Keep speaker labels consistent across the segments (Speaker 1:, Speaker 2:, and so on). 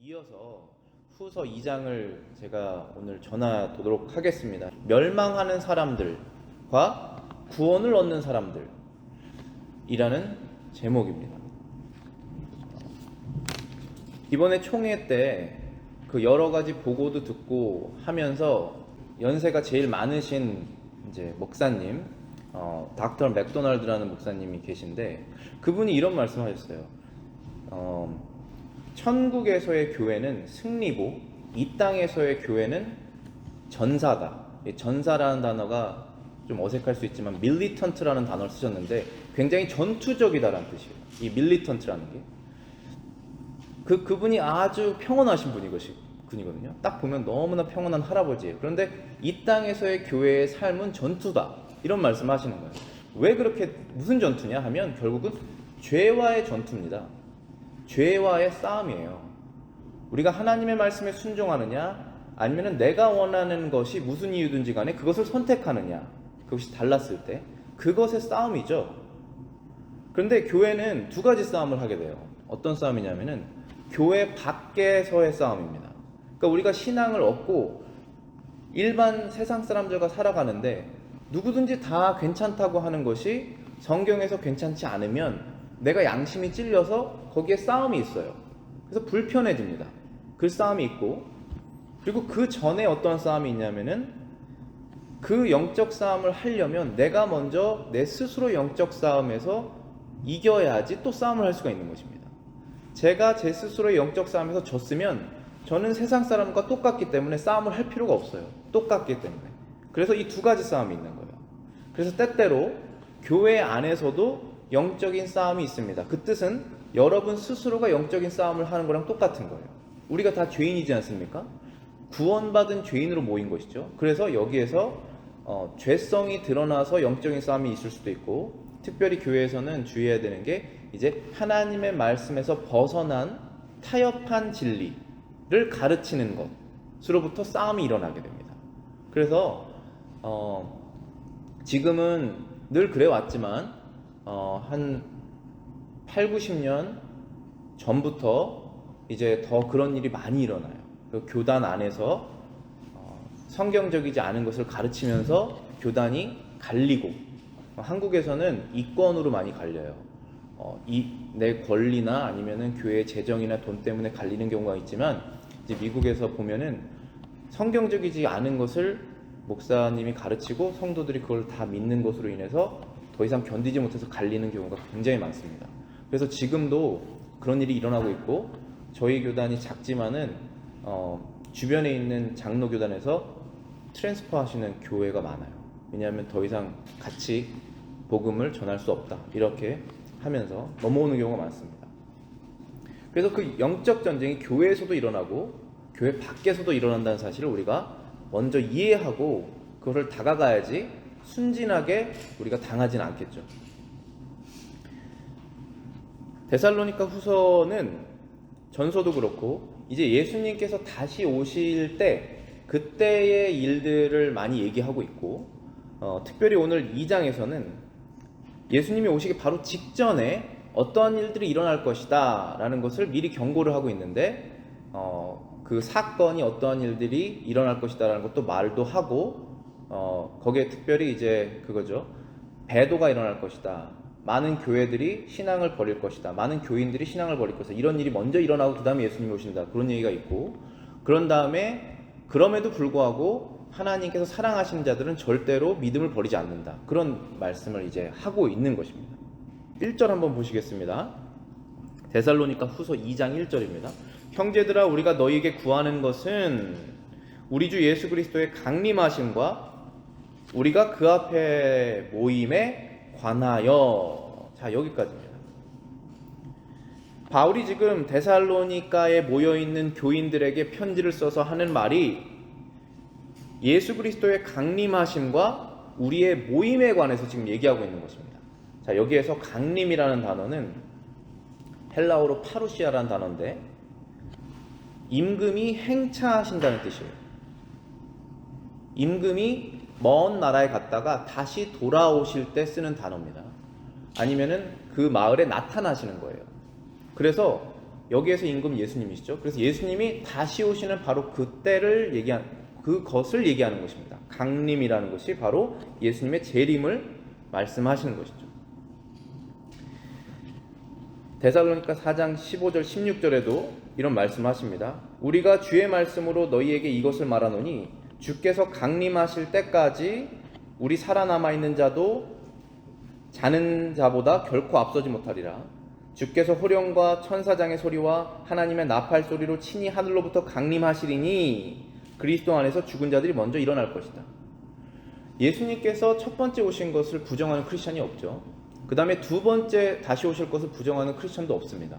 Speaker 1: 이어서 후서 2장을 제가 오늘 전하도록 하겠습니다. 멸망하는 사람들과 구원을 얻는 사람들이라는 제목입니다. 이번에 총회 때 그 여러 가지 보고도 듣고 하면서 연세가 제일 많으신 이제 목사님, 닥터 맥도날드라는 목사님이 계신데 그분이 이런 말씀하셨어요. 천국에서의 교회는 승리고 이 땅에서의 교회는 전사다. 전사라는 단어가 좀 어색할 수 있지만 밀리턴트라는 단어를 쓰셨는데 굉장히 전투적이다라는 뜻이에요. 이 밀리턴트라는 게 그분이 아주 평온하신 분이거든요. 딱 보면 너무나 평온한 할아버지예요. 그런데 이 땅에서의 교회의 삶은 전투다. 이런 말씀하시는 거예요. 왜 그렇게 무슨 전투냐 하면 결국은 죄와의 전투입니다. 죄와의 싸움이에요. 우리가 하나님의 말씀에 순종하느냐 아니면 내가 원하는 것이 무슨 이유든지 간에 그것을 선택하느냐, 그것이 달랐을 때 그것의 싸움이죠. 그런데 교회는 두 가지 싸움을 하게 돼요. 어떤 싸움이냐면은 교회 밖에서의 싸움입니다. 그러니까 우리가 신앙을 얻고 일반 세상 사람들과 살아가는데 누구든지 다 괜찮다고 하는 것이 성경에서 괜찮지 않으면 내가 양심이 찔려서 거기에 싸움이 있어요. 그래서 불편해집니다. 그 싸움이 있고, 그리고 그 전에 어떤 싸움이 있냐면은 그 영적 싸움을 하려면 내가 먼저 내 스스로 영적 싸움에서 이겨야지 또 싸움을 할 수가 있는 것입니다. 제가 제 스스로의 영적 싸움에서 졌으면 저는 세상 사람과 똑같기 때문에 싸움을 할 필요가 없어요. 똑같기 때문에. 그래서 이 두 가지 싸움이 있는 거예요. 그래서 때때로 교회 안에서도 영적인 싸움이 있습니다. 그 뜻은 여러분 스스로가 영적인 싸움을 하는 거랑 똑같은 거예요. 우리가 다 죄인이지 않습니까? 구원받은 죄인으로 모인 것이죠. 그래서 여기에서 죄성이 드러나서 영적인 싸움이 있을 수도 있고, 특별히 교회에서는 주의해야 되는 게 이제 하나님의 말씀에서 벗어난 타협한 진리를 가르치는 것으로부터 싸움이 일어나게 됩니다. 그래서 지금은 늘 그래왔지만 한 8, 90년 전부터 이제 더 그런 일이 많이 일어나요. 교단 안에서 성경적이지 않은 것을 가르치면서 교단이 갈리고, 한국에서는 이권으로 많이 갈려요. 내 권리나 아니면은 교회 재정이나 돈 때문에 갈리는 경우가 있지만, 이제 미국에서 보면은 성경적이지 않은 것을 목사님이 가르치고 성도들이 그걸 다 믿는 것으로 인해서 더 이상 견디지 못해서 갈리는 경우가 굉장히 많습니다. 그래서 지금도 그런 일이 일어나고 있고, 저희 교단이 작지만은 주변에 있는 장로 교단에서 트랜스퍼 하시는 교회가 많아요. 왜냐하면 더 이상 같이 복음을 전할 수 없다, 이렇게 하면서 넘어오는 경우가 많습니다. 그래서 그 영적 전쟁이 교회에서도 일어나고 교회 밖에서도 일어난다는 사실을 우리가 먼저 이해하고 그것을 다가가야지 순진하게 우리가 당하지는 않겠죠. 데살로니가 후서는 전서도 그렇고 이제 예수님께서 다시 오실 때 그때의 일들을 많이 얘기하고 있고, 특별히 오늘 2장에서는 예수님이 오시기 바로 직전에 어떠한 일들이 일어날 것이다 라는 것을 미리 경고를 하고 있는데, 그 사건이 어떠한 일들이 일어날 것이다 라는 것도 말도 하고, 거기에 특별히 이제 그거죠. 배도가 일어날 것이다. 많은 교회들이 신앙을 버릴 것이다. 많은 교인들이 신앙을 버릴 것이다. 이런 일이 먼저 일어나고 그 다음에 예수님이 오신다. 그런 얘기가 있고, 그런 다음에 그럼에도 불구하고 하나님께서 사랑하시는 자들은 절대로 믿음을 버리지 않는다. 그런 말씀을 이제 하고 있는 것입니다. 1절 한번 보시겠습니다. 데살로니가 후서 2장 1절입니다. 형제들아, 우리가 너희에게 구하는 것은 우리 주 예수 그리스도의 강림하심과 우리가 그 앞에 모임에 관하여. 자, 여기까지입니다. 바울이 지금 데살로니가에 모여있는 교인들에게 편지를 써서 하는 말이 예수 그리스도의 강림하심과 우리의 모임에 관해서 지금 얘기하고 있는 것입니다. 자, 여기에서 강림이라는 단어는 헬라어로 파루시아라는 단어인데 임금이 행차하신다는 뜻이에요. 임금이 먼 나라에 갔다가 다시 돌아오실 때 쓰는 단어입니다. 아니면은 그 마을에 나타나시는 거예요. 그래서 여기에서 임금 예수님이시죠. 그래서 예수님이 다시 오시는 바로 그때를 그것을 얘기하는 것입니다. 강림이라는 것이 바로 예수님의 재림을 말씀하시는 것이죠. 데살로니가 4장 15절 16절에도 이런 말씀하십니다. 우리가 주의 말씀으로 너희에게 이것을 말하노니 주께서 강림하실 때까지 우리 살아남아 있는 자도 자는 자보다 결코 앞서지 못하리라. 주께서 호령과 천사장의 소리와 하나님의 나팔 소리로 친히 하늘로부터 강림하시리니 그리스도 안에서 죽은 자들이 먼저 일어날 것이다. 예수님께서 첫 번째 오신 것을 부정하는 크리스찬이 없죠. 그 다음에 두 번째 다시 오실 것을 부정하는 크리스찬도 없습니다.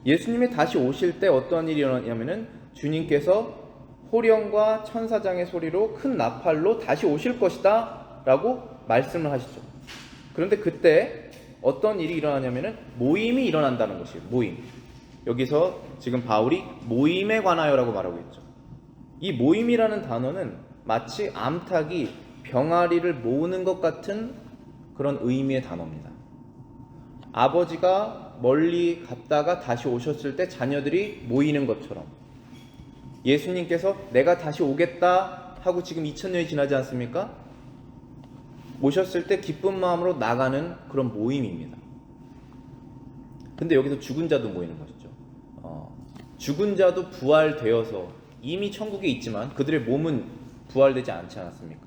Speaker 1: 예수님이 다시 오실 때 어떤 일이 일어나냐면은 주님께서 호령과 천사장의 소리로 큰 나팔로 다시 오실 것이다 라고 말씀을 하시죠. 그런데 그때 어떤 일이 일어나냐면은 모임이 일어난다는 것이에요. 모임. 여기서 지금 바울이 모임에 관하여라고 말하고 있죠. 이 모임이라는 단어는 마치 암탉이 병아리를 모으는 것 같은 그런 의미의 단어입니다. 아버지가 멀리 갔다가 다시 오셨을 때 자녀들이 모이는 것처럼 예수님께서 내가 다시 오겠다 하고 지금 2000년이 지나지 않습니까? 오셨을 때 기쁜 마음으로 나가는 그런 모임입니다. 근데 여기서 죽은 자도 모이는 것이죠. 죽은 자도 부활되어서 이미 천국에 있지만 그들의 몸은 부활되지 않지 않았습니까?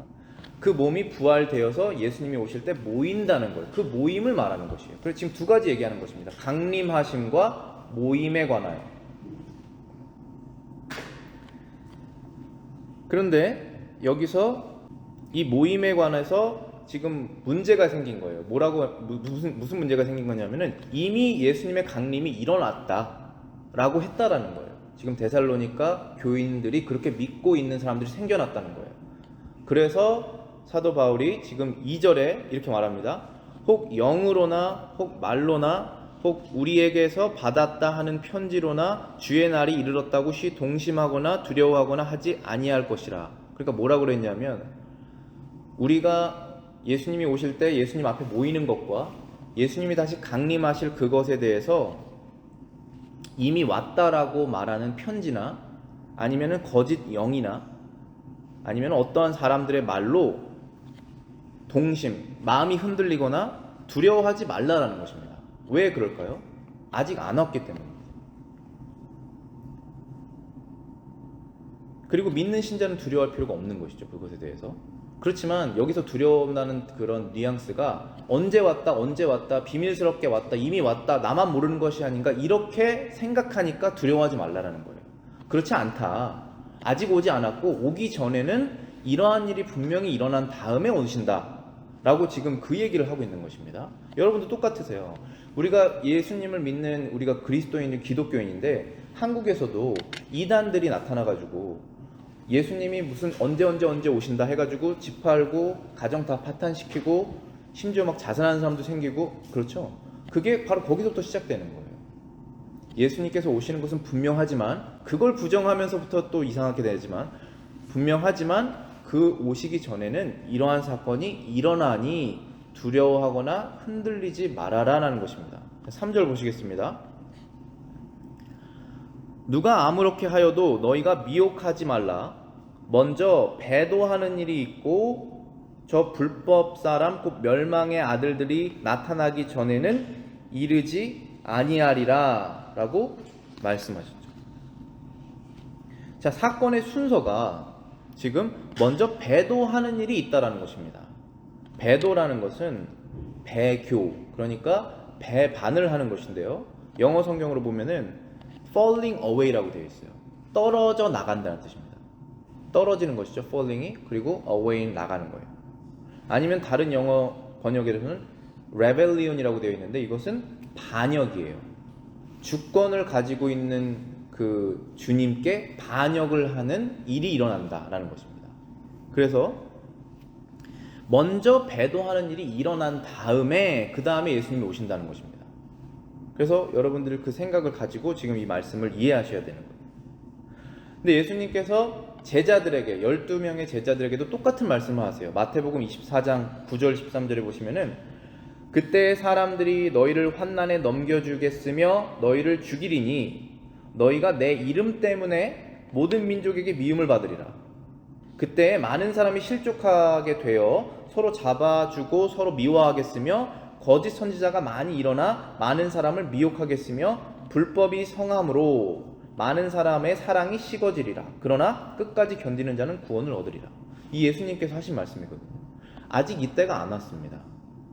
Speaker 1: 그 몸이 부활되어서 예수님이 오실 때 모인다는 걸, 그 모임을 말하는 것이에요. 그래서 지금 두 가지 얘기하는 것입니다. 강림하심과 모임에 관하여. 그런데 여기서 이 모임에 관해서 지금 문제가 생긴 거예요. 무슨 문제가 생긴 거냐면은 이미 예수님의 강림이 일어났다라고 했다라는 거예요. 지금 데살로니가 교인들이 그렇게 믿고 있는 사람들이 생겨났다는 거예요. 그래서 사도 바울이 지금 2절에 이렇게 말합니다. 혹 영으로나 혹 말로나 혹 우리에게서 받았다 하는 편지로나 주의 날이 이르렀다고 동심하거나 두려워하거나 하지 아니할 것이라. 그러니까 뭐라고 그랬냐면 우리가 예수님이 오실 때 예수님 앞에 모이는 것과 예수님이 다시 강림하실 그것에 대해서 이미 왔다라고 말하는 편지나 아니면은 거짓 영이나 아니면 어떠한 사람들의 말로 동심, 마음이 흔들리거나 두려워하지 말라라는 것입니다. 왜 그럴까요? 아직 안 왔기 때문입니다. 그리고 믿는 신자는 두려워할 필요가 없는 것이죠. 그것에 대해서. 그렇지만 여기서 두려움나는 그런 뉘앙스가 언제 왔다, 비밀스럽게 왔다, 이미 왔다, 나만 모르는 것이 아닌가 이렇게 생각하니까 두려워하지 말라라는 거예요. 그렇지 않다. 아직 오지 않았고 오기 전에는 이러한 일이 분명히 일어난 다음에 오신다 라고 지금 그 얘기를 하고 있는 것입니다. 여러분도 똑같으세요. 우리가 예수님을 믿는 우리가 그리스도인인 기독교인인데 한국에서도 이단들이 나타나가지고 예수님이 무슨 언제 오신다 해가지고 집 팔고 가정 다 파탄시키고 심지어 막 자살하는 사람도 생기고 그렇죠. 그게 바로 거기서부터 시작되는 거예요. 예수님께서 오시는 것은 분명하지만 그걸 부정하면서부터 또 이상하게 되지만 분명하지만 그 오시기 전에는 이러한 사건이 일어나니 두려워하거나 흔들리지 말아라라는 것입니다. 3절 보시겠습니다. 누가 아무렇게 하여도 너희가 미혹하지 말라. 먼저 배도하는 일이 있고 저 불법 사람 곧 멸망의 아들들이 나타나기 전에는 이르지 아니하리라 라고 말씀하셨죠. 자, 사건의 순서가 지금 먼저 배도하는 일이 있다라는 것입니다. 배도라는 것은 배교, 그러니까 배반을 하는 것인데요. 영어 성경으로 보면은 falling away라고 되어 있어요. 떨어져 나간다는 뜻입니다. 떨어지는 것이죠. falling이. 그리고 away는 나가는 거예요. 아니면 다른 영어 번역에서는 rebellion이라고 되어 있는데 이것은 반역이에요. 주권을 가지고 있는 그 주님께 반역을 하는 일이 일어난다라는 것입니다. 그래서 먼저 배도하는 일이 일어난 다음에 그 다음에 예수님이 오신다는 것입니다. 그래서 여러분들 그 생각을 가지고 지금 이 말씀을 이해하셔야 되는 거예요. 근데 예수님께서 제자들에게 12명의 제자들에게도 똑같은 말씀을 하세요. 마태복음 24장 9절 13절에 보시면은 그때 사람들이 너희를 환난에 넘겨주겠으며 너희를 죽이리니 너희가 내 이름 때문에 모든 민족에게 미움을 받으리라. 그때 많은 사람이 실족하게 되어 서로 잡아주고 서로 미워하겠으며 거짓 선지자가 많이 일어나 많은 사람을 미혹하겠으며 불법이 성함으로 많은 사람의 사랑이 식어지리라. 그러나 끝까지 견디는 자는 구원을 얻으리라. 이 예수님께서 하신 말씀이거든요. 아직 이때가 안 왔습니다.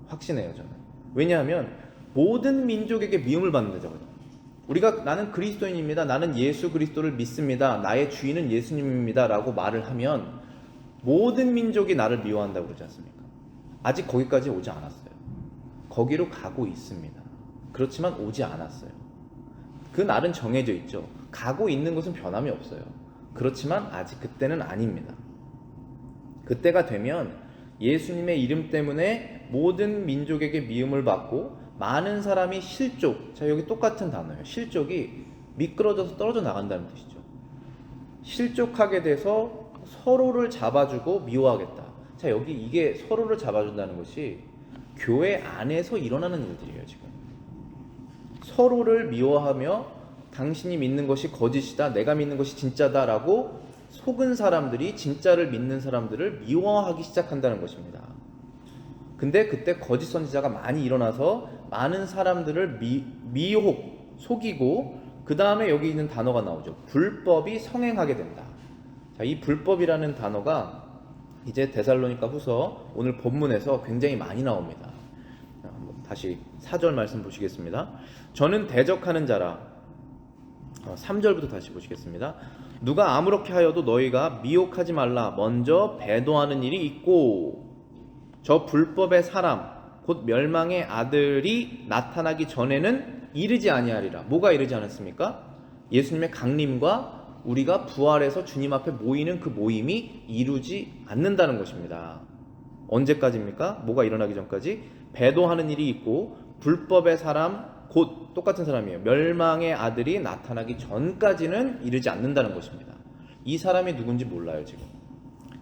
Speaker 1: 확신해요, 저는. 왜냐하면 모든 민족에게 미움을 받는 자거든요. 우리가 나는 그리스도인입니다. 나는 예수 그리스도를 믿습니다. 나의 주인은 예수님입니다. 라고 말을 하면 모든 민족이 나를 미워한다고 그러지 않습니까? 아직 거기까지 오지 않았어요. 거기로 가고 있습니다. 그렇지만 오지 않았어요. 그 날은 정해져 있죠. 가고 있는 것은 변함이 없어요. 그렇지만 아직 그때는 아닙니다. 그때가 되면 예수님의 이름 때문에 모든 민족에게 미움을 받고 많은 사람이 실족, 자 여기 똑같은 단어예요. 실족이 미끄러져서 떨어져 나간다는 뜻이죠. 실족하게 돼서 서로를 잡아주고 미워하겠다. 자 여기 이게 서로를 잡아준다는 것이 교회 안에서 일어나는 일들이에요. 지금 서로를 미워하며 당신이 믿는 것이 거짓이다, 내가 믿는 것이 진짜다라고 속은 사람들이 진짜를 믿는 사람들을 미워하기 시작한다는 것입니다. 근데 그때 거짓 선지자가 많이 일어나서 많은 사람들을 미혹, 속이고 그 다음에 여기 있는 단어가 나오죠. 불법이 성행하게 된다. 자, 이 불법이라는 단어가 이제 데살로니가 후서 오늘 본문에서 굉장히 많이 나옵니다. 다시 4절 말씀 보시겠습니다. 저는 대적하는 자라. 3절부터 다시 보시겠습니다. 누가 아무렇게 하여도 너희가 미혹하지 말라. 먼저 배도하는 일이 있고 저 불법의 사람 곧 멸망의 아들이 나타나기 전에는 이르지 아니하리라. 뭐가 이르지 않았습니까? 예수님의 강림과 우리가 부활해서 주님 앞에 모이는 그 모임이 이루지 않는다는 것입니다. 언제까지입니까? 뭐가 일어나기 전까지? 배도하는 일이 있고 불법의 사람 곧 똑같은 사람이에요. 멸망의 아들이 나타나기 전까지는 이르지 않는다는 것입니다. 이 사람이 누군지 몰라요 지금.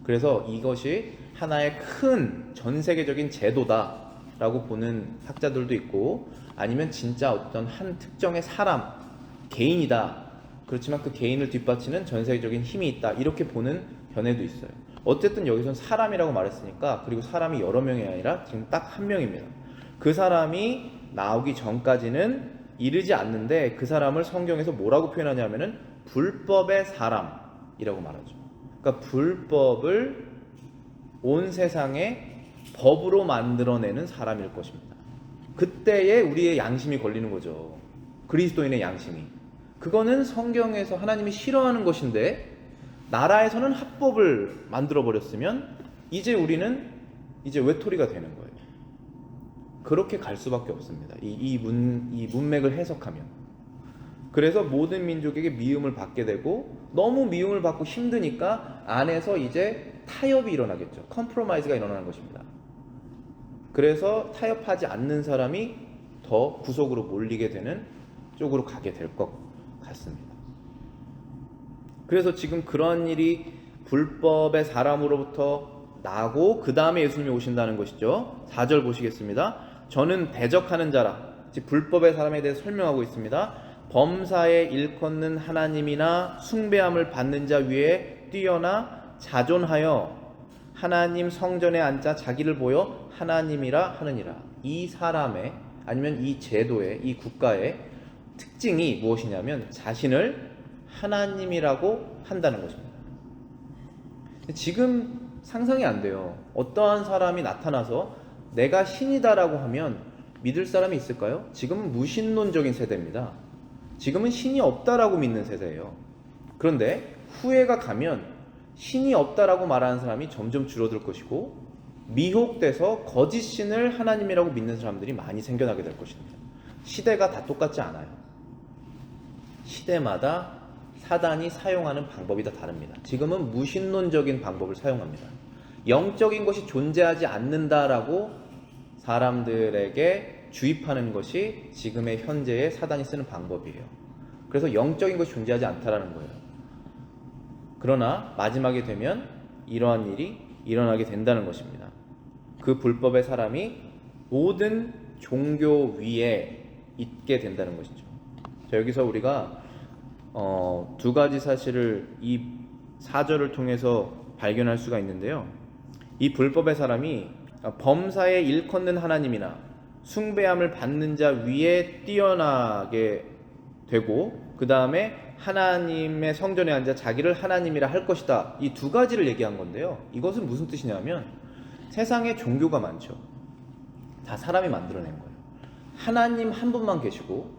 Speaker 1: 그래서 이것이 하나의 큰 전 세계적인 제도다라고 보는 학자들도 있고 아니면 진짜 어떤 한 특정의 사람, 개인이다. 그렇지만 그 개인을 뒷받치는 전 세계적인 힘이 있다. 이렇게 보는 견해도 있어요. 어쨌든 여기서는 사람이라고 말했으니까 그리고 사람이 여러 명이 아니라 지금 딱 한 명입니다. 그 사람이 나오기 전까지는 이르지 않는데 그 사람을 성경에서 뭐라고 표현하냐면은 불법의 사람이라고 말하죠. 그러니까 불법을 온 세상에 법으로 만들어내는 사람일 것입니다. 그때에 우리의 양심이 걸리는 거죠. 그리스도인의 양심이. 그거는 성경에서 하나님이 싫어하는 것인데 나라에서는 합법을 만들어 버렸으면 이제 우리는 이제 외톨이가 되는 거예요. 그렇게 갈 수밖에 없습니다. 이 문맥을 해석하면. 그래서 모든 민족에게 미움을 받게 되고 너무 미움을 받고 힘드니까 안에서 이제 타협이 일어나겠죠. 컴프로마이즈가 일어나는 것입니다. 그래서 타협하지 않는 사람이 더 구속으로 몰리게 되는 쪽으로 가게 될 것 같습니다. 그래서 지금 그런 일이 불법의 사람으로부터 나고 그 다음에 예수님이 오신다는 것이죠. 4절 보시겠습니다. 저는 대적하는 자라. 즉 불법의 사람에 대해 설명하고 있습니다. 범사에 일컫는 하나님이나 숭배함을 받는 자 위에 뛰어나 자존하여 하나님 성전에 앉아 자기를 보여 하나님이라 하느니라. 이 사람의 아니면 이 제도의 이 국가의 특징이 무엇이냐면 자신을 하나님이라고 한다는 것입니다. 지금 상상이 안 돼요. 어떠한 사람이 나타나서 내가 신이다라고 하면 믿을 사람이 있을까요? 지금은 무신론적인 세대입니다. 지금은 신이 없다라고 믿는 세대예요. 그런데 후회가 가면 신이 없다라고 말하는 사람이 점점 줄어들 것이고 미혹돼서 거짓 신을 하나님이라고 믿는 사람들이 많이 생겨나게 될 것입니다. 시대가 다 똑같지 않아요. 시대마다 사단이 사용하는 방법이 다 다릅니다. 지금은 무신론적인 방법을 사용합니다. 영적인 것이 존재하지 않는다라고 사람들에게 주입하는 것이 지금의 현재의 사단이 쓰는 방법이에요. 그래서 영적인 것이 존재하지 않다라는 거예요. 그러나 마지막에 되면 이러한 일이 일어나게 된다는 것입니다. 그 불법의 사람이 모든 종교 위에 있게 된다는 것이죠. 자, 여기서 우리가 두 가지 사실을 이 4절을 통해서 발견할 수가 있는데요. 이 불법의 사람이 범사에 일컫는 하나님이나 숭배함을 받는 자 위에 뛰어나게 되고, 그 다음에 하나님의 성전에 앉아 자기를 하나님이라 할 것이다. 이 두 가지를 얘기한 건데요. 이것은 무슨 뜻이냐면, 세상에 종교가 많죠. 다 사람이 만들어낸 거예요. 하나님 한 분만 계시고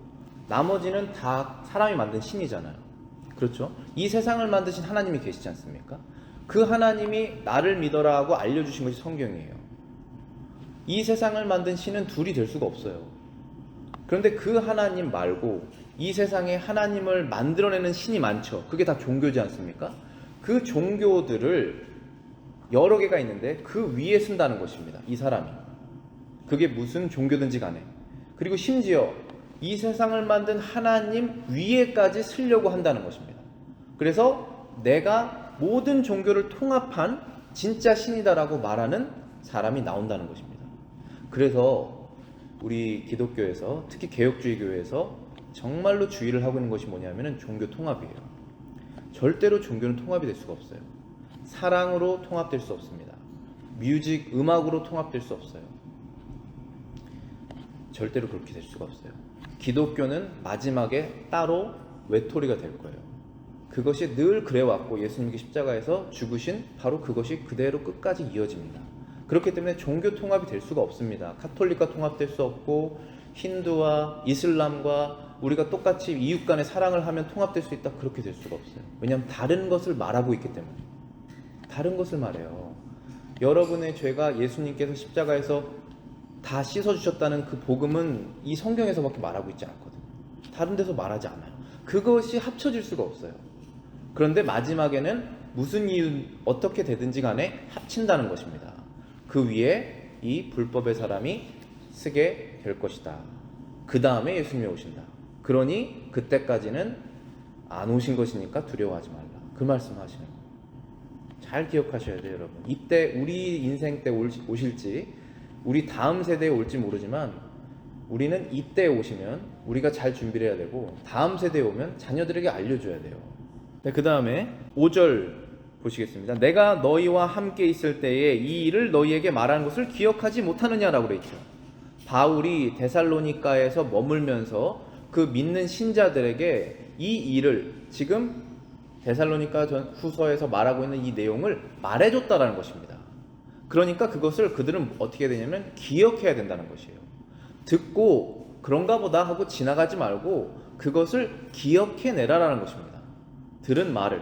Speaker 1: 나머지는 다 사람이 만든 신이잖아요. 그렇죠? 이 세상을 만드신 하나님이 계시지 않습니까? 그 하나님이 나를 믿어라 하고 알려주신 것이 성경이에요. 이 세상을 만든 신은 둘이 될 수가 없어요. 그런데 그 하나님 말고 이 세상에 하나님을 만들어내는 신이 많죠. 그게 다 종교지 않습니까? 그 종교들을 여러 개가 있는데 그 위에 쓴다는 것입니다. 이 사람이. 그게 무슨 종교든지 간에. 그리고 심지어 이 세상을 만든 하나님 위에까지 쓰려고 한다는 것입니다. 그래서 내가 모든 종교를 통합한 진짜 신이다라고 말하는 사람이 나온다는 것입니다. 그래서 우리 기독교에서, 특히 개혁주의 교회에서 정말로 주의를 하고 있는 것이 뭐냐면은 종교 통합이에요. 절대로 종교는 통합이 될 수가 없어요. 사랑으로 통합될 수 없습니다. 뮤직, 음악으로 통합될 수 없어요. 절대로 그렇게 될 수가 없어요. 기독교는 마지막에 따로 외톨이가 될 거예요. 그것이 늘 그래왔고 예수님이 십자가에서 죽으신 바로 그것이 그대로 끝까지 이어집니다. 그렇기 때문에 종교 통합이 될 수가 없습니다. 카톨릭과 통합될 수 없고 힌두와 이슬람과 우리가 똑같이 이웃 간의 사랑을 하면 통합될 수 있다. 그렇게 될 수가 없어요. 왜냐하면 다른 것을 말하고 있기 때문에. 다른 것을 말해요. 여러분의 죄가 예수님께서 십자가에서 다 씻어주셨다는 그 복음은 이 성경에서밖에 말하고 있지 않거든요. 다른 데서 말하지 않아요. 그것이 합쳐질 수가 없어요. 그런데 마지막에는 무슨 이유 어떻게 되든지 간에 합친다는 것입니다. 그 위에 이 불법의 사람이 쓰게 될 것이다. 그 다음에 예수님이 오신다. 그러니 그때까지는 안 오신 것이니까 두려워하지 말라. 그 말씀 하시는 거예요. 잘 기억하셔야 돼요, 여러분. 이때 우리 인생 때 오실지 우리 다음 세대에 올지 모르지만 우리는 이때 오시면 우리가 잘 준비를 해야 되고 다음 세대에 오면 자녀들에게 알려줘야 돼요. 네, 그 다음에 5절 보시겠습니다. 내가 너희와 함께 있을 때에 이 일을 너희에게 말하는 것을 기억하지 못하느냐라고 그랬죠. 바울이 데살로니가에서 머물면서 그 믿는 신자들에게 이 일을 지금 데살로니가 후서에서 말하고 있는 이 내용을 말해줬다라는 것입니다. 그러니까 그것을 그들은 어떻게 해야 되냐면 기억해야 된다는 것이에요. 듣고 그런가 보다 하고 지나가지 말고 그것을 기억해내라라는 것입니다. 들은 말을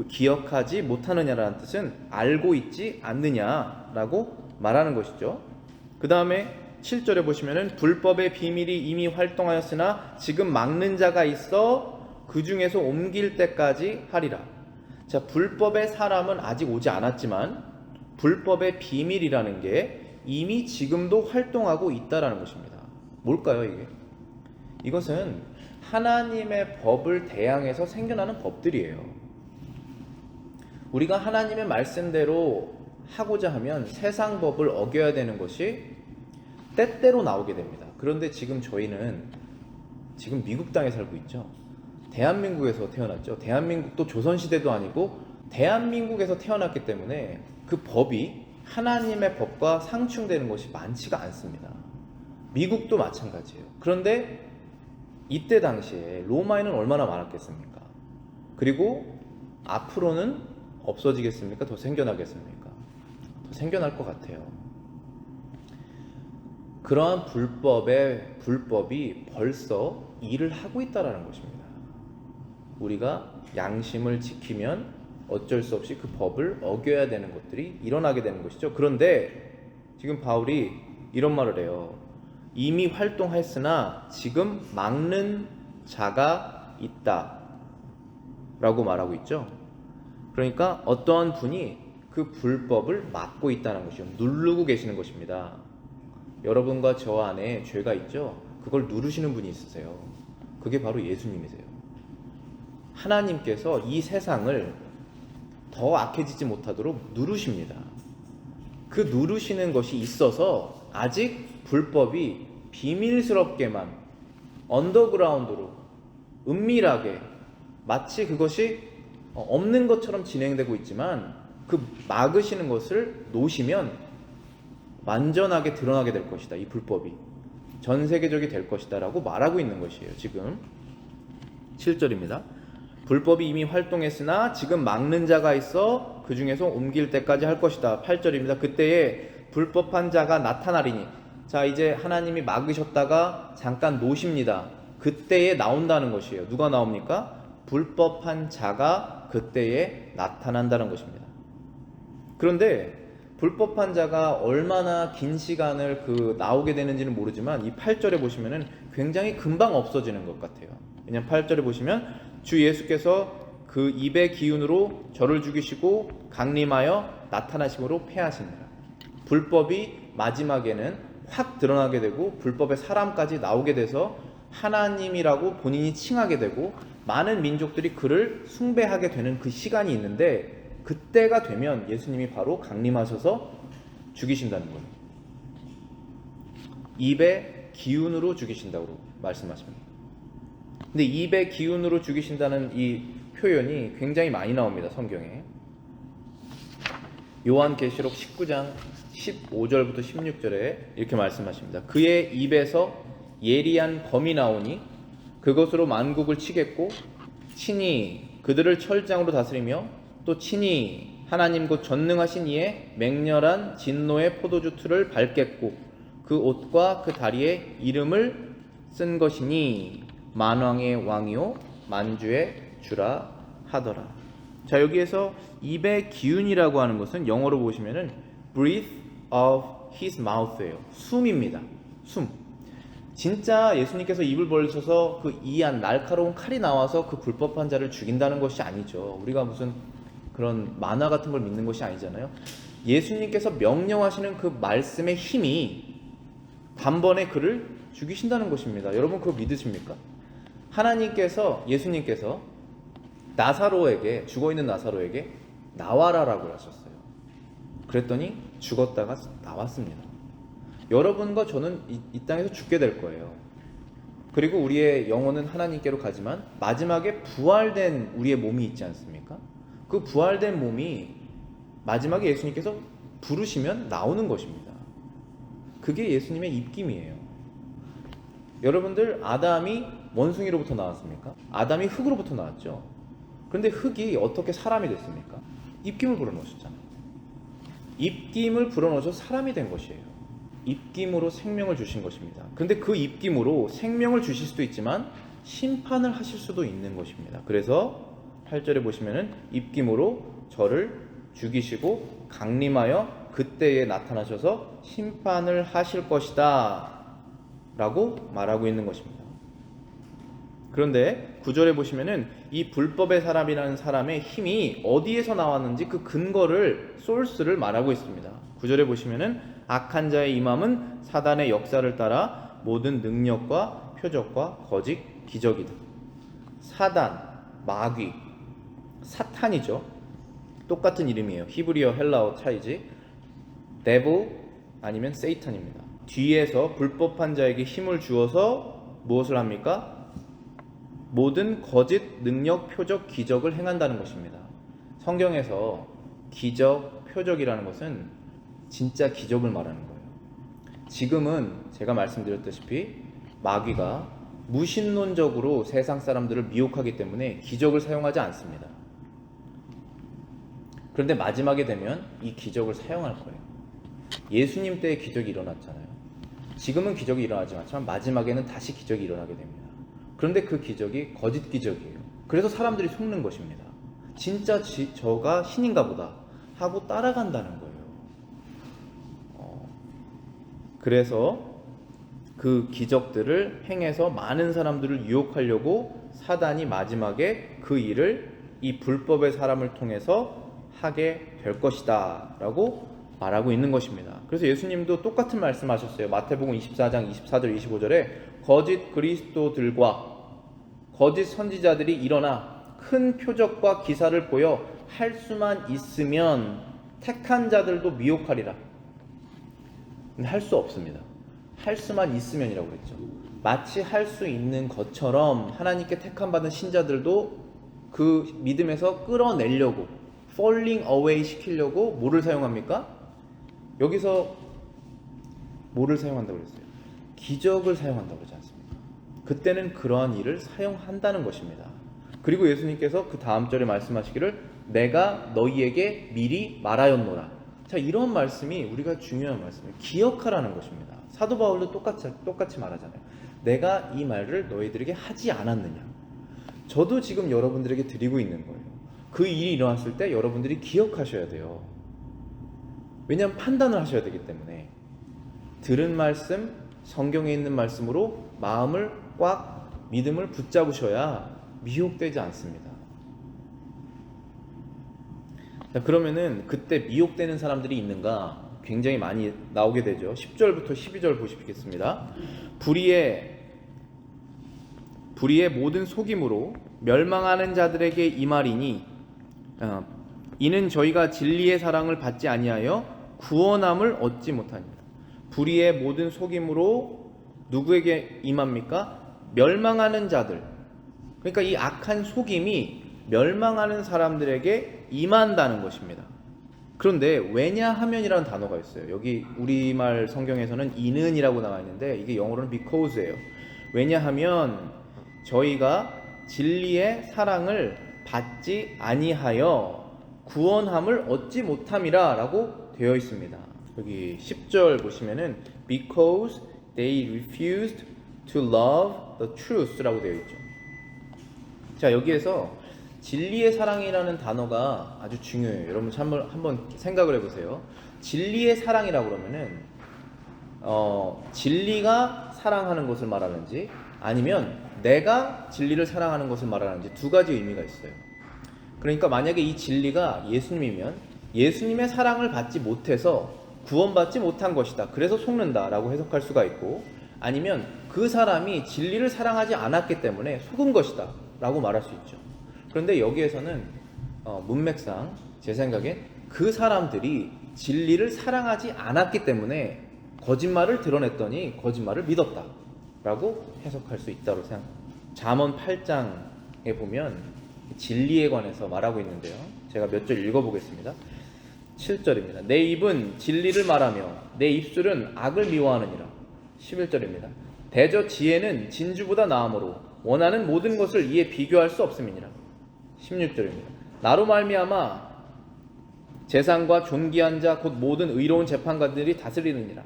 Speaker 1: 기억하지 못하느냐라는 뜻은 알고 있지 않느냐라고 말하는 것이죠. 그 다음에 7절에 보시면은 불법의 비밀이 이미 활동하였으나 지금 막는 자가 있어 그 중에서 옮길 때까지 하리라. 자, 불법의 사람은 아직 오지 않았지만 불법의 비밀이라는 게 이미 지금도 활동하고 있다라는 것입니다. 뭘까요, 이게? 이것은 하나님의 법을 대항해서 생겨나는 법들이에요. 우리가 하나님의 말씀대로 하고자 하면 세상 법을 어겨야 되는 것이 때때로 나오게 됩니다. 그런데 지금 저희는 지금 미국 땅에 살고 있죠. 대한민국에서 태어났죠. 대한민국도 조선시대도 아니고 대한민국에서 태어났기 때문에 그 법이 하나님의 법과 상충되는 것이 많지가 않습니다. 미국도 마찬가지예요. 그런데 이때 당시에 로마에는 얼마나 많았겠습니까? 그리고 앞으로는 없어지겠습니까? 더 생겨나겠습니까? 더 생겨날 것 같아요. 그러한 불법이 벌써 일을 하고 있다는 것입니다. 우리가 양심을 지키면 어쩔 수 없이 그 법을 어겨야 되는 것들이 일어나게 되는 것이죠. 그런데 지금 바울이 이런 말을 해요. 이미 활동했으나 지금 막는 자가 있다 라고 말하고 있죠. 그러니까 어떠한 분이 그 불법을 막고 있다는 것이죠. 누르고 계시는 것입니다. 여러분과 저 안에 죄가 있죠. 그걸 누르시는 분이 있으세요. 그게 바로 예수님이세요. 하나님께서 이 세상을 더 악해지지 못하도록 누르십니다. 그 누르시는 것이 있어서 아직 불법이 비밀스럽게만 언더그라운드로 은밀하게 마치 그것이 없는 것처럼 진행되고 있지만 그 막으시는 것을 놓으시면 완전하게 드러나게 될 것이다. 이 불법이 전 세계적이 될 것이다 라고 말하고 있는 것이에요. 지금 7절입니다. 불법이 이미 활동했으나 지금 막는 자가 있어 그 중에서 옮길 때까지 할 것이다. 8절입니다. 그때에 불법한 자가 나타나리니, 자 이제 하나님이 막으셨다가 잠깐 놓으십니다. 그때에 나온다는 것이에요. 누가 나옵니까? 불법한 자가 그때에 나타난다는 것입니다. 그런데 불법한 자가 얼마나 긴 시간을 나오게 되는지는 모르지만 이 8절에 보시면은 굉장히 금방 없어지는 것 같아요. 왜냐하면 8절에 보시면 주 예수께서 그 입의 기운으로 저를 죽이시고 강림하여 나타나심으로 패하시니라. 불법이 마지막에는 확 드러나게 되고 불법의 사람까지 나오게 돼서 하나님이라고 본인이 칭하게 되고 많은 민족들이 그를 숭배하게 되는 그 시간이 있는데, 그때가 되면 예수님이 바로 강림하셔서 죽이신다는 거예요. 입의 기운으로 죽이신다고 말씀하십니다. 근데 입의 기운으로 죽이신다는 이 표현이 굉장히 많이 나옵니다. 성경에. 요한계시록 19장 15절부터 16절에 이렇게 말씀하십니다. 그의 입에서 예리한 검이 나오니 그것으로 만국을 치겠고 친히 그들을 철장으로 다스리며 또 친히 하나님 곧 전능하신 이의 맹렬한 진노의 포도주 틀을 밟겠고 그 옷과 그 다리에 이름을 쓴 것이니 만왕의 왕이요 만주의 주라 하더라. 자, 여기에서 입의 기운이라고 하는 것은 영어로 보시면은 breath of his mouth예요. 숨입니다. 숨. 진짜 예수님께서 입을 벌리셔서 그 이한 날카로운 칼이 나와서 그 불법한 자를 죽인다는 것이 아니죠. 우리가 무슨 그런 만화 같은 걸 믿는 것이 아니잖아요. 예수님께서 명령하시는 그 말씀의 힘이 단번에 그를 죽이신다는 것입니다. 여러분 그거 믿으십니까? 하나님께서, 예수님께서 나사로에게, 죽어있는 나사로에게 나와라라고 하셨어요. 그랬더니 죽었다가 나왔습니다. 여러분과 저는 이 땅에서 죽게 될 거예요. 그리고 우리의 영혼은 하나님께로 가지만 마지막에 부활된 우리의 몸이 있지 않습니까? 그 부활된 몸이 마지막에 예수님께서 부르시면 나오는 것입니다. 그게 예수님의 입김이에요. 여러분들, 아담이 원숭이로부터 나왔습니까? 아담이 흙으로부터 나왔죠. 그런데 흙이 어떻게 사람이 됐습니까? 입김을 불어넣으셨잖아요. 입김을 불어넣어서 사람이 된 것이에요. 입김으로 생명을 주신 것입니다. 그런데 그 입김으로 생명을 주실 수도 있지만 심판을 하실 수도 있는 것입니다. 그래서 8절에 보시면은 입김으로 저를 죽이시고 강림하여 그때에 나타나셔서 심판을 하실 것이다 라고 말하고 있는 것입니다. 그런데 9절에 보시면은 이 불법의 사람이라는 사람의 힘이 어디에서 나왔는지 그 근거를, 소스를 말하고 있습니다. 9절에 보시면은 악한 자의 임함은 사단의 역사를 따라 모든 능력과 표적과 거짓 기적이다. 사단, 마귀, 사탄이죠. 똑같은 이름이에요. 히브리어, 헬라어 차이지. devil 아니면 세이탄입니다. 뒤에서 불법한 자에게 힘을 주어서 무엇을 합니까? 모든 거짓 능력, 표적, 기적을 행한다는 것입니다. 성경에서 기적, 표적이라는 것은 진짜 기적을 말하는 거예요. 지금은 제가 말씀드렸다시피 마귀가 무신론적으로 세상 사람들을 미혹하기 때문에 기적을 사용하지 않습니다. 그런데 마지막에 되면 이 기적을 사용할 거예요. 예수님 때의 기적이 일어났잖아요. 지금은 기적이 일어나지 않지만 마지막에는 다시 기적이 일어나게 됩니다. 그런데 그 기적이 거짓 기적이에요. 그래서 사람들이 속는 것입니다. 진짜 저가 신인가 보다 하고 따라간다는 거예요. 그래서 그 기적들을 행해서 많은 사람들을 유혹하려고 사단이 마지막에 그 일을 이 불법의 사람을 통해서 하게 될 것이다 라고 말하고 있는 것입니다. 그래서 예수님도 똑같은 말씀하셨어요. 마태복음 24장 24절 25절에 거짓 그리스도들과 거짓 선지자들이 일어나 큰 표적과 기사를 보여 할 수만 있으면 택한 자들도 미혹하리라. 근데 할 수 없습니다. 할 수만 있으면이라고 그랬죠. 마치 할 수 있는 것처럼 하나님께 택함받은 신자들도 그 믿음에서 끌어내려고 falling away 시키려고 뭐를 사용합니까? 여기서 뭐를 사용한다고 그랬어요? 기적을 사용한다고 그러지 않습니까? 그때는 그러한 일을 사용한다는 것입니다. 그리고 예수님께서 그 다음 절에 말씀하시기를 내가 너희에게 미리 말하였노라. 자, 이런 말씀이 우리가 중요한 말씀이에요. 기억하라는 것입니다. 사도 바울도 똑같이 말하잖아요. 내가 이 말을 너희들에게 하지 않았느냐. 저도 지금 여러분들에게 드리고 있는 거예요. 그 일이 일어났을 때 여러분들이 기억하셔야 돼요. 왜냐하면 판단을 하셔야 되기 때문에 들은 말씀, 성경에 있는 말씀으로 마음을 꽉 믿음을 붙잡으셔야 미혹되지 않습니다. 자, 그러면은 그때 미혹되는 사람들이 있는가? 굉장히 많이 나오게 되죠. 10절부터 12절 보시겠습니다. 불의의 모든 속임으로 멸망하는 자들에게 이 말이니 이는 저희가 진리의 사랑을 받지 아니하여 구원함을 얻지 못하니라. 불의의 모든 속임으로 누구에게 임합니까? 멸망하는 자들. 그러니까 이 악한 속임이 멸망하는 사람들에게 임한다는 것입니다. 그런데 왜냐하면이라는 단어가 있어요. 여기 우리말 성경에서는 이는이라고 나와 있는데 이게 영어로는 because예요. 왜냐하면 저희가 진리의 사랑을 받지 아니하여 구원함을 얻지 못함이라 라고 되어 있습니다. 여기 10절 보시면은 because they refused to love the truth 라고 되어 있죠. 자, 여기에서 진리의 사랑이라는 단어가 아주 중요해요. 여러분 한번 생각을 해보세요. 진리의 사랑이라고 그러면은 진리가 사랑하는 것을 말하는지 아니면 내가 진리를 사랑하는 것을 말하는지 두 가지 의미가 있어요. 그러니까 만약에 이 진리가 예수님이면 예수님의 사랑을 받지 못해서 구원받지 못한 것이다. 그래서 속는다 라고 해석할 수가 있고, 아니면 그 사람이 진리를 사랑하지 않았기 때문에 속은 것이다 라고 말할 수 있죠. 그런데 여기에서는 문맥상 제 생각엔 그 사람들이 진리를 사랑하지 않았기 때문에 거짓말을 드러냈더니 거짓말을 믿었다 라고 해석할 수 있다고 생각합니다. 잠언 8장에 보면 진리에 관해서 말하고 있는데요. 제가 몇 절 읽어보겠습니다. 7절입니다. 내 입은 진리를 말하며 내 입술은 악을 미워하느니라. 11절입니다. 대저 지혜는 진주보다 나음으로 원하는 모든 것을 이에 비교할 수 없음이니라. 16절입니다. 나로 말미암아 재상과 존귀한 자 곧 모든 의로운 재판관들이 다스리느니라.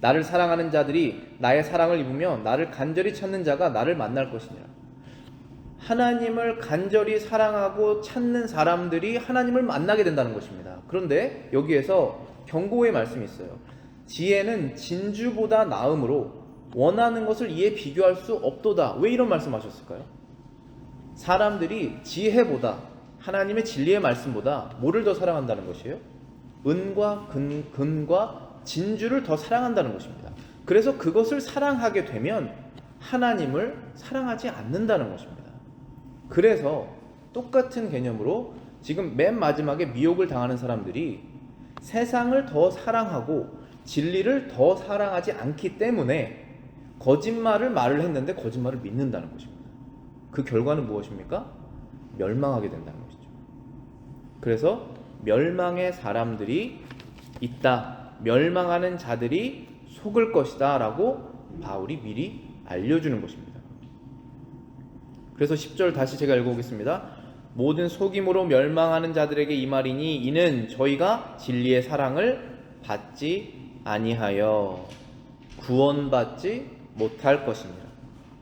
Speaker 1: 나를 사랑하는 자들이 나의 사랑을 입으며 나를 간절히 찾는 자가 나를 만날 것이니라. 하나님을 간절히 사랑하고 찾는 사람들이 하나님을 만나게 된다는 것입니다. 그런데 여기에서 경고의 말씀이 있어요. 지혜는 진주보다 나음으로 원하는 것을 이에 비교할 수 없도다. 왜 이런 말씀하셨을까요? 사람들이 지혜보다, 하나님의 진리의 말씀보다 뭐를 더 사랑한다는 것이에요? 은과 금과 진주를 더 사랑한다는 것입니다. 그래서 그것을 사랑하게 되면 하나님을 사랑하지 않는다는 것입니다. 그래서 똑같은 개념으로 지금 맨 마지막에 미혹을 당하는 사람들이 세상을 더 사랑하고 진리를 더 사랑하지 않기 때문에 말을 했는데 거짓말을 믿는다는 것입니다. 그 결과는 무엇입니까? 멸망하게 된다는 것이죠. 그래서 멸망의 사람들이 있다, 멸망하는 자들이 속을 것이다 라고 바울이 미리 알려주는 것입니다. 그래서 10절 다시 제가 읽어보겠습니다. 모든 속임으로 멸망하는 자들에게 이 말이니 이는 저희가 진리의 사랑을 받지 아니하여 구원받지 못할 것입니다.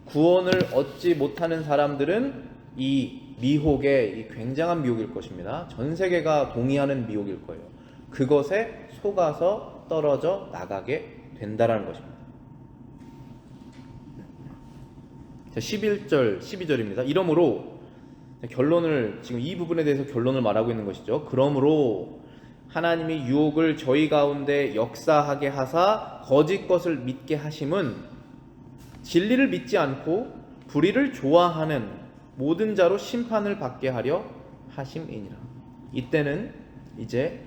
Speaker 1: 구원을 얻지 못하는 사람들은 이 미혹의 이 굉장한 미혹일 것입니다. 전 세계가 동의하는 미혹일 거예요. 그것에 속아서 떨어져 나가게 된다라는 것입니다. 자, 11절, 12절입니다. 이러므로 결론을 지금 이 부분에 대해서 결론을 말하고 있는 것이죠. 그러므로 하나님이 유혹을 저희 가운데 역사하게 하사 거짓 것을 믿게 하심은 진리를 믿지 않고 불의를 좋아하는 모든 자로 심판을 받게 하려 하심이니라. 이때는 이제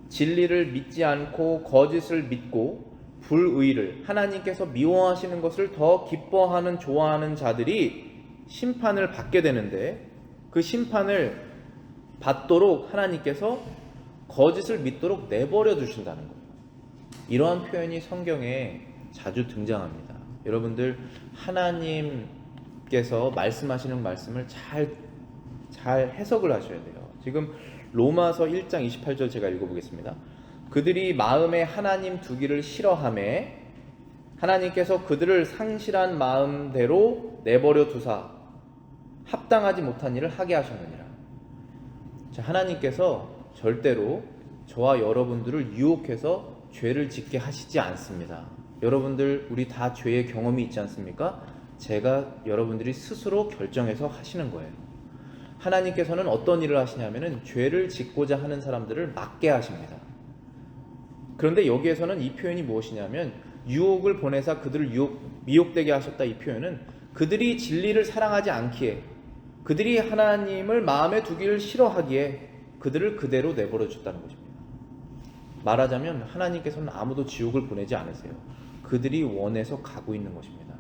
Speaker 1: 진리를 믿지 않고 거짓을 믿고 불의를, 하나님께서 미워하시는 것을 더 기뻐하는, 좋아하는 자들이 심판을 받게 되는데, 그 심판을 받도록 하나님께서 거짓을 믿도록 내버려 두신다는 거예요. 이러한 표현이 성경에 자주 등장합니다. 여러분들, 하나님께서 말씀하시는 말씀을 잘 해석을 하셔야 돼요. 지금 로마서 1장 28절 제가 읽어보겠습니다. 그들이 마음에 하나님 두기를 싫어하매 하나님께서 그들을 상실한 마음대로 내버려 두사 합당하지 못한 일을 하게 하셨느니라. 자, 하나님께서 절대로 저와 여러분들을 유혹해서 죄를 짓게 하시지 않습니다. 여러분들, 우리 다 죄의 경험이 있지 않습니까? 제가 여러분들이 스스로 결정해서 하시는 거예요. 하나님께서는 어떤 일을 하시냐면은 죄를 짓고자 하는 사람들을 막게 하십니다. 그런데 여기에서는 이 표현이 무엇이냐면, 유혹을 보내사 그들을 미혹되게 하셨다, 이 표현은 그들이 진리를 사랑하지 않기에, 그들이 하나님을 마음에 두기를 싫어하기에 그들을 그대로 내버려 줬다는 것입니다. 말하자면 하나님께서는 아무도 지옥을 보내지 않으세요. 그들이 원해서 가고 있는 것입니다.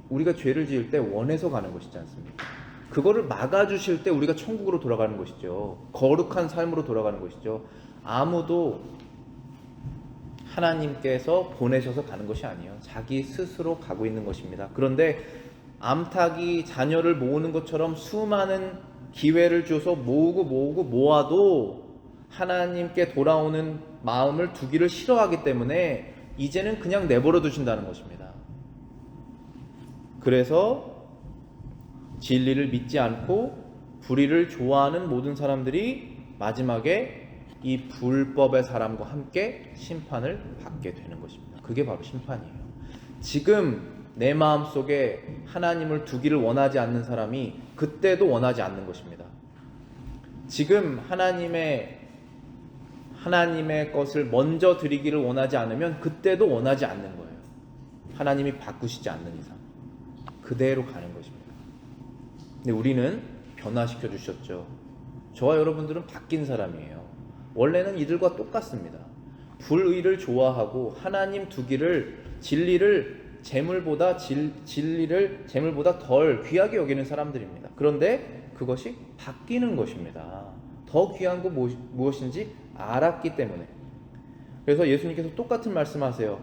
Speaker 1: 우리가 죄를 지을 때 원해서 가는 것이지 않습니까? 그거를 막아주실 때 우리가 천국으로 돌아가는 것이죠. 거룩한 삶으로 돌아가는 것이죠. 아무도 하나님께서 보내셔서 가는 것이 아니에요. 자기 스스로 가고 있는 것입니다. 그런데 암탉이 자녀를 모으는 것처럼 수많은 기회를 줘서 모으고 모아도 하나님께 돌아오는 마음을 두기를 싫어하기 때문에 이제는 그냥 내버려 두신다는 것입니다. 그래서 진리를 믿지 않고 불의를 좋아하는 모든 사람들이 마지막에 이 불법의 사람과 함께 심판을 받게 되는 것입니다. 그게 바로 심판이에요. 지금 내 마음속에 하나님을 두기를 원하지 않는 사람이 그때도 원하지 않는 것입니다. 지금 하나님의 것을 먼저 드리기를 원하지 않으면 그때도 원하지 않는 거예요. 하나님이 바꾸시지 않는 이상 그대로 가는 것입니다. 근데 우리는 변화시켜 주셨죠. 저와 여러분들은 바뀐 사람이에요. 원래는 이들과 똑같습니다. 불의를 좋아하고 하나님 두기를, 진리를 재물보다 덜 귀하게 여기는 사람들입니다. 그런데 그것이 바뀌는 것입니다. 더 귀한 거 무엇인지 알았기 때문에. 그래서 예수님께서 똑같은 말씀하세요.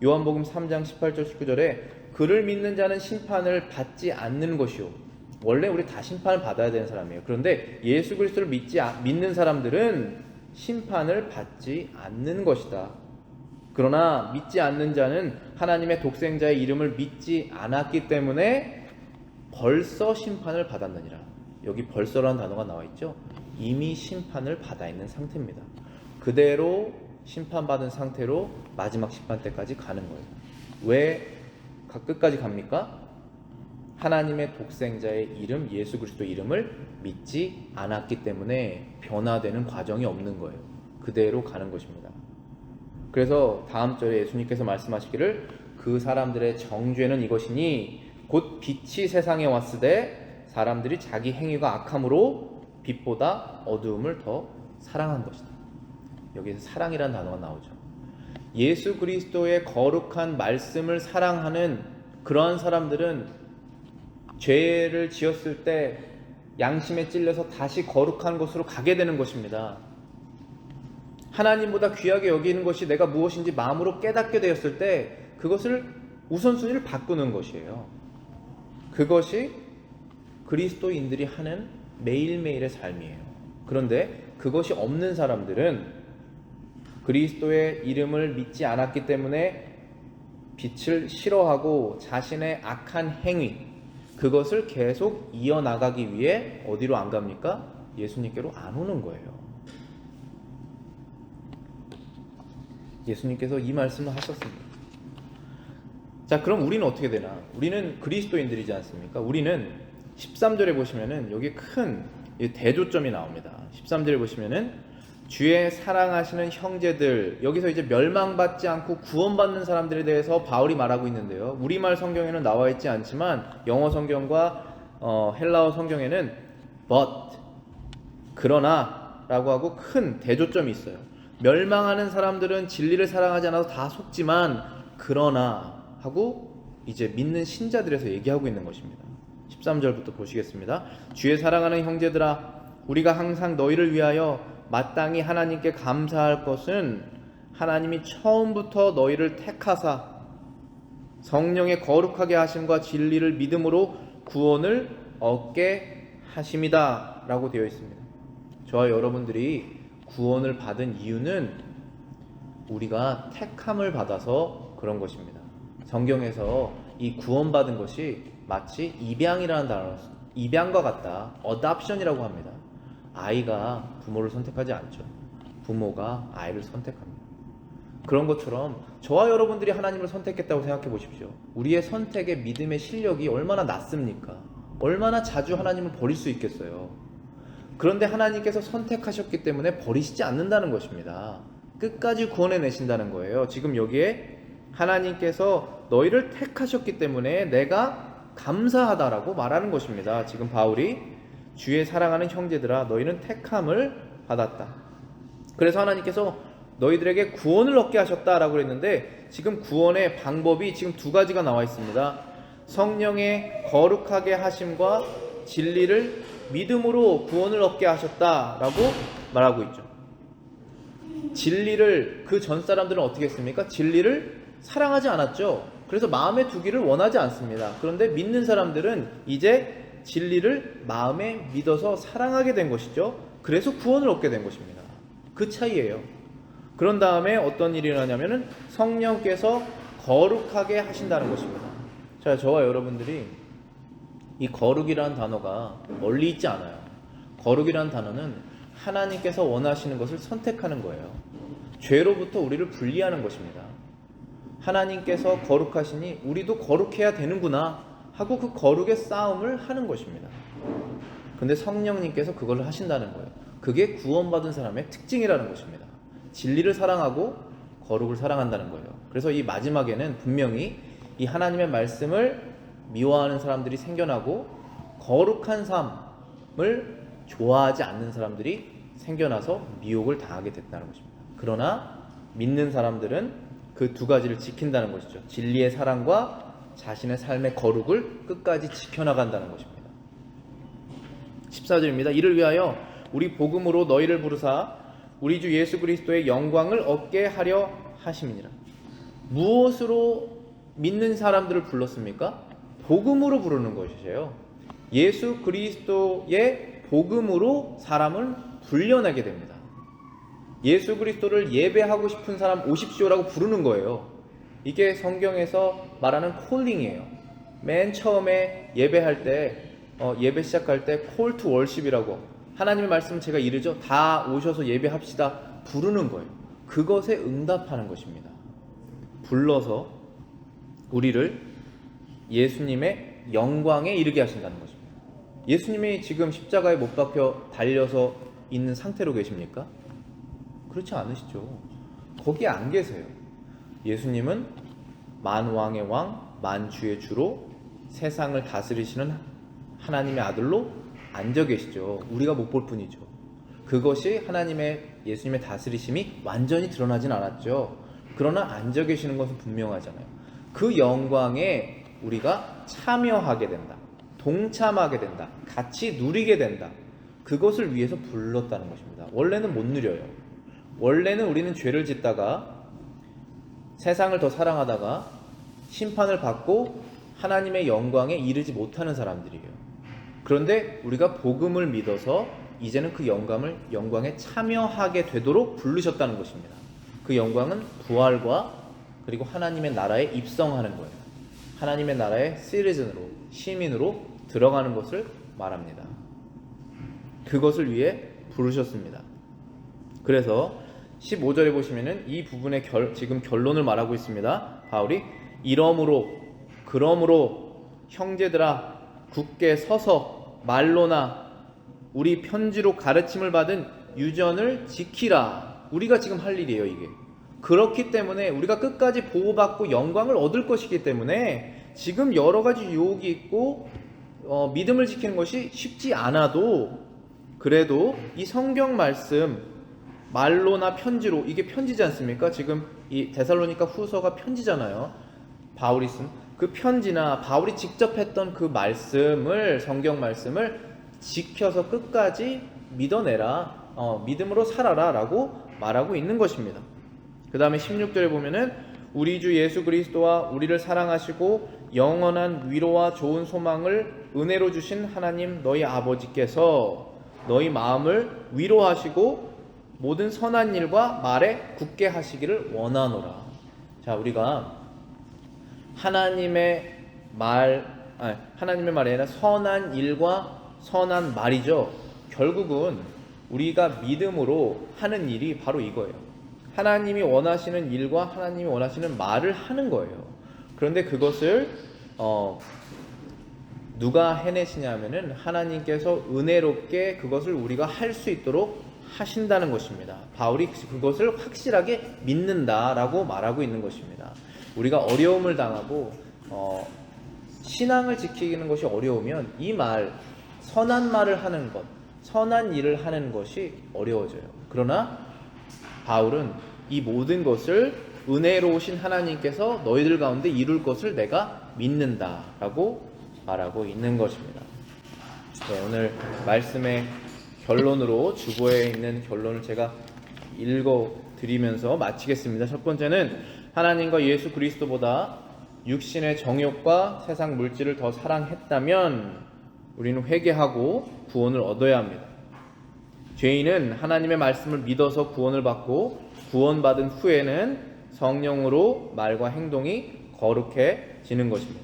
Speaker 1: 요한복음 3장 18절 19절에 그를 믿는 자는 심판을 받지 않는 것이요. 원래 우리 다 심판을 받아야 되는 사람이에요. 그런데 예수 그리스도를 믿는 사람들은 심판을 받지 않는 것이다. 그러나 믿지 않는 자는 하나님의 독생자의 이름을 믿지 않았기 때문에 벌써 심판을 받았느니라. 여기 벌써라는 단어가 나와 있죠. 이미 심판을 받아 있는 상태입니다. 그대로 심판받은 상태로 마지막 심판 때까지 가는 거예요. 왜 끝까지 갑니까? 하나님의 독생자의 이름, 예수 그리스도 이름을 믿지 않았기 때문에 변화되는 과정이 없는 거예요. 그대로 가는 것입니다. 그래서 다음 절에 예수님께서 말씀하시기를 그 사람들의 정죄는 이것이니 곧 빛이 세상에 왔으되 사람들이 자기 행위가 악함으로 빛보다 어두움을 더 사랑한 것이다. 여기서 사랑이라는 단어가 나오죠. 예수 그리스도의 거룩한 말씀을 사랑하는 그러한 사람들은 죄를 지었을 때 양심에 찔려서 다시 거룩한 곳으로 가게 되는 것입니다. 하나님보다 귀하게 여기는 것이 내가 무엇인지 마음으로 깨닫게 되었을 때 그것을 우선순위를 바꾸는 것이에요. 그것이 그리스도인들이 하는 매일매일의 삶이에요. 그런데 그것이 없는 사람들은 그리스도의 이름을 믿지 않았기 때문에 빛을 싫어하고 자신의 악한 행위, 그것을 계속 이어나가기 위해 어디로 안 갑니까? 예수님께로 안 오는 거예요. 예수님께서 이 말씀을 하셨습니다. 자, 그럼 우리는 어떻게 되나? 우리는 그리스도인들이지 않습니까? 우리는 13절에 보시면은 여기 큰 대조점이 나옵니다. 13절에 보시면은 주의 사랑하시는 형제들, 여기서 이제 멸망받지 않고 구원받는 사람들에 대해서 바울이 말하고 있는데요. 우리말 성경에는 나와 있지 않지만 영어 성경과 헬라어 성경에는 but, 그러나 라고 하고 큰 대조점이 있어요. 멸망하는 사람들은 진리를 사랑하지 않아서 다 속지만 그러나 하고 이제 믿는 신자들에서 얘기하고 있는 것입니다. 13절부터 보시겠습니다. 주의 사랑하는 형제들아, 우리가 항상 너희를 위하여 마땅히 하나님께 감사할 것은 하나님이 처음부터 너희를 택하사 성령의 거룩하게 하심과 진리를 믿음으로 구원을 얻게 하심이다 라고 되어 있습니다. 저와 여러분들이 구원을 받은 이유는 우리가 택함을 받아서 그런 것입니다. 성경에서 이 구원받은 것이 마치 입양이라는 단어, 입양과 같다, 어답션이라고 합니다. 아이가 부모를 선택하지 않죠. 부모가 아이를 선택합니다. 그런 것처럼 저와 여러분들이 하나님을 선택했다고 생각해 보십시오. 우리의 선택의 믿음의 실력이 얼마나 낮습니까? 얼마나 자주 하나님을 버릴 수 있겠어요. 그런데 하나님께서 선택하셨기 때문에 버리시지 않는다는 것입니다. 끝까지 구원해 내신다는 거예요. 지금 여기에 하나님께서 너희를 택하셨기 때문에 내가 감사하다라고 말하는 것입니다. 지금 바울이 주의 사랑하는 형제들아, 너희는 택함을 받았다. 그래서 하나님께서 너희들에게 구원을 얻게 하셨다라고 했는데, 지금 구원의 방법이 지금 두 가지가 나와 있습니다. 성령의 거룩하게 하심과 진리를 믿음으로 구원을 얻게 하셨다라고 말하고 있죠. 진리를, 그 전 사람들은 어떻게 했습니까? 진리를 사랑하지 않았죠. 그래서 마음에 두기를 원하지 않습니다. 그런데 믿는 사람들은 이제 진리를 마음에 믿어서 사랑하게 된 것이죠. 그래서 구원을 얻게 된 것입니다. 그 차이예요. 그런 다음에 어떤 일이 일어나냐면은 성령께서 거룩하게 하신다는 것입니다. 자, 저와 여러분들이 이 거룩이라는 단어가 멀리 있지 않아요. 거룩이라는 단어는 하나님께서 원하시는 것을 선택하는 거예요. 죄로부터 우리를 분리하는 것입니다. 하나님께서 거룩하시니 우리도 거룩해야 되는구나 하고 그 거룩의 싸움을 하는 것입니다. 근데 성령님께서 그걸 하신다는 거예요. 그게 구원받은 사람의 특징이라는 것입니다. 진리를 사랑하고 거룩을 사랑한다는 거예요. 그래서 이 마지막에는 분명히 이 하나님의 말씀을 미워하는 사람들이 생겨나고 거룩한 삶을 좋아하지 않는 사람들이 생겨나서 미혹을 당하게 됐다는 것입니다. 그러나 믿는 사람들은 그 두 가지를 지킨다는 것이죠. 진리의 사랑과 자신의 삶의 거룩을 끝까지 지켜나간다는 것입니다. 14절입니다. 이를 위하여 우리 복음으로 너희를 부르사 우리 주 예수 그리스도의 영광을 얻게 하려 하심이니라. 무엇으로 믿는 사람들을 불렀습니까? 복음으로 부르는 것이에요. 예수 그리스도의 복음으로 사람을 불려내게 됩니다. 예수 그리스도를 예배하고 싶은 사람 오십시오라고 부르는 거예요. 이게 성경에서 말하는 콜링이에요. 맨 처음에 예배할 때, 예배 시작할 때 call to worship이라고, 하나님의 말씀 제가 이르죠. 다 오셔서 예배합시다. 부르는 거예요. 그것에 응답하는 것입니다. 불러서 우리를 예수님의 영광에 이르게 하신다는 것입니다. 예수님이 지금 십자가에 못 박혀 달려서 있는 상태로 계십니까? 그렇지 않으시죠. 거기에 안 계세요. 예수님은 만왕의 왕, 만주의 주로 세상을 다스리시는 하나님의 아들로 앉아 계시죠. 우리가 못 볼 뿐이죠. 그것이 예수님의 다스리심이 완전히 드러나진 않았죠. 그러나 앉아 계시는 것은 분명하잖아요. 그 영광에 우리가 참여하게 된다. 동참하게 된다. 같이 누리게 된다. 그것을 위해서 불렀다는 것입니다. 원래는 못 누려요. 원래는 우리는 죄를 짓다가 세상을 더 사랑하다가 심판을 받고 하나님의 영광에 이르지 못하는 사람들이에요. 그런데 우리가 복음을 믿어서 이제는 그 영광에 참여하게 되도록 부르셨다는 것입니다. 그 영광은 부활과 그리고 하나님의 나라에 입성하는 거예요. 하나님의 나라의 시리즌으로, 시민으로 들어가는 것을 말합니다. 그것을 위해 부르셨습니다. 그래서 15절에 보시면은 이 부분의 지금 결론을 말하고 있습니다. 바울이 그러므로 형제들아 굳게 서서 말로나 우리 편지로 가르침을 받은 유전을 지키라. 우리가 지금 할 일이에요, 이게. 그렇기 때문에 우리가 끝까지 보호받고 영광을 얻을 것이기 때문에 지금 여러 가지 유혹이 있고 믿음을 지키는 것이 쉽지 않아도 그래도 이 성경 말씀 말로나 편지로, 이게 편지지 않습니까? 지금 이 데살로니가 후서가 편지잖아요. 바울이 쓴 그 편지나 바울이 직접 했던 그 말씀을, 성경 말씀을 지켜서 끝까지 믿어내라, 믿음으로 살아라 라고 말하고 있는 것입니다. 그 다음에 16절에 보면은 우리 주 예수 그리스도와 우리를 사랑하시고 영원한 위로와 좋은 소망을 은혜로 주신 하나님 너희 아버지께서 너희 마음을 위로하시고 모든 선한 일과 말에 굳게 하시기를 원하노라. 자, 우리가 하나님의 말이 아니라 선한 일과 선한 말이죠. 결국은 우리가 믿음으로 하는 일이 바로 이거예요. 하나님이 원하시는 일과 하나님이 원하시는 말을 하는 거예요. 그런데 그것을 누가 해내시냐면은 하나님께서 은혜롭게 그것을 우리가 할 수 있도록 하신다는 것입니다. 바울이 그것을 확실하게 믿는다라고 말하고 있는 것입니다. 우리가 어려움을 당하고 신앙을 지키는 것이 어려우면 이 말, 선한 말을 하는 것, 선한 일을 하는 것이 어려워져요. 그러나 바울은 이 모든 것을 은혜로우신 하나님께서 너희들 가운데 이룰 것을 내가 믿는다라고 말하고 있는 것입니다. 네, 오늘 말씀의 결론으로, 주보에 있는 결론을 제가 읽어드리면서 마치겠습니다. 첫 번째는 하나님과 예수 그리스도보다 육신의 정욕과 세상 물질을 더 사랑했다면 우리는 회개하고 구원을 얻어야 합니다. 죄인은 하나님의 말씀을 믿어서 구원을 받고 구원받은 후에는 성령으로 말과 행동이 거룩해지는 것입니다.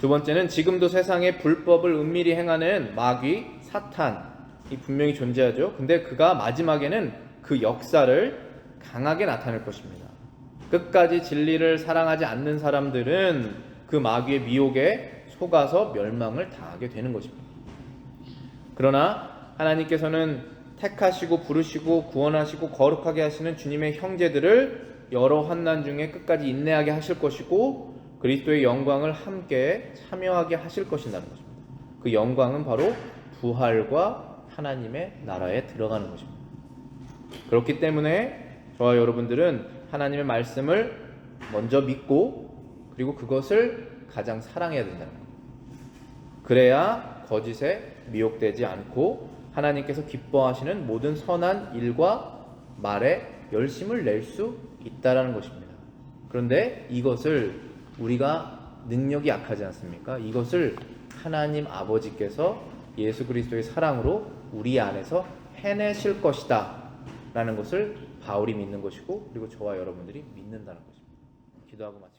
Speaker 1: 두 번째는 지금도 세상에 불법을 은밀히 행하는 마귀, 사탄이 분명히 존재하죠. 근데 그가 마지막에는 그 역사를 강하게 나타낼 것입니다. 끝까지 진리를 사랑하지 않는 사람들은 그 마귀의 미혹에 속아서 멸망을 당하게 되는 것입니다. 그러나 하나님께서는 택하시고 부르시고 구원하시고 거룩하게 하시는 주님의 형제들을 여러 환난 중에 끝까지 인내하게 하실 것이고 그리스도의 영광을 함께 참여하게 하실 것이라는 것입니다. 그 영광은 바로 부활과 하나님의 나라에 들어가는 것입니다. 그렇기 때문에 저와 여러분들은 하나님의 말씀을 먼저 믿고 그리고 그것을 가장 사랑해야 된다는 겁니다. 그래야 거짓에 미혹되지 않고 하나님께서 기뻐하시는 모든 선한 일과 말에 열심을 낼 수 있다는 것입니다. 그런데 이것을 우리가 능력이 약하지 않습니까? 이것을 하나님 아버지께서 예수 그리스도의 사랑으로 우리 안에서 해내실 것이다 라는 것을 바울이 믿는 것이고 그리고 저와 여러분들이 믿는다는 것입니다. 기도하고 마치겠습니다.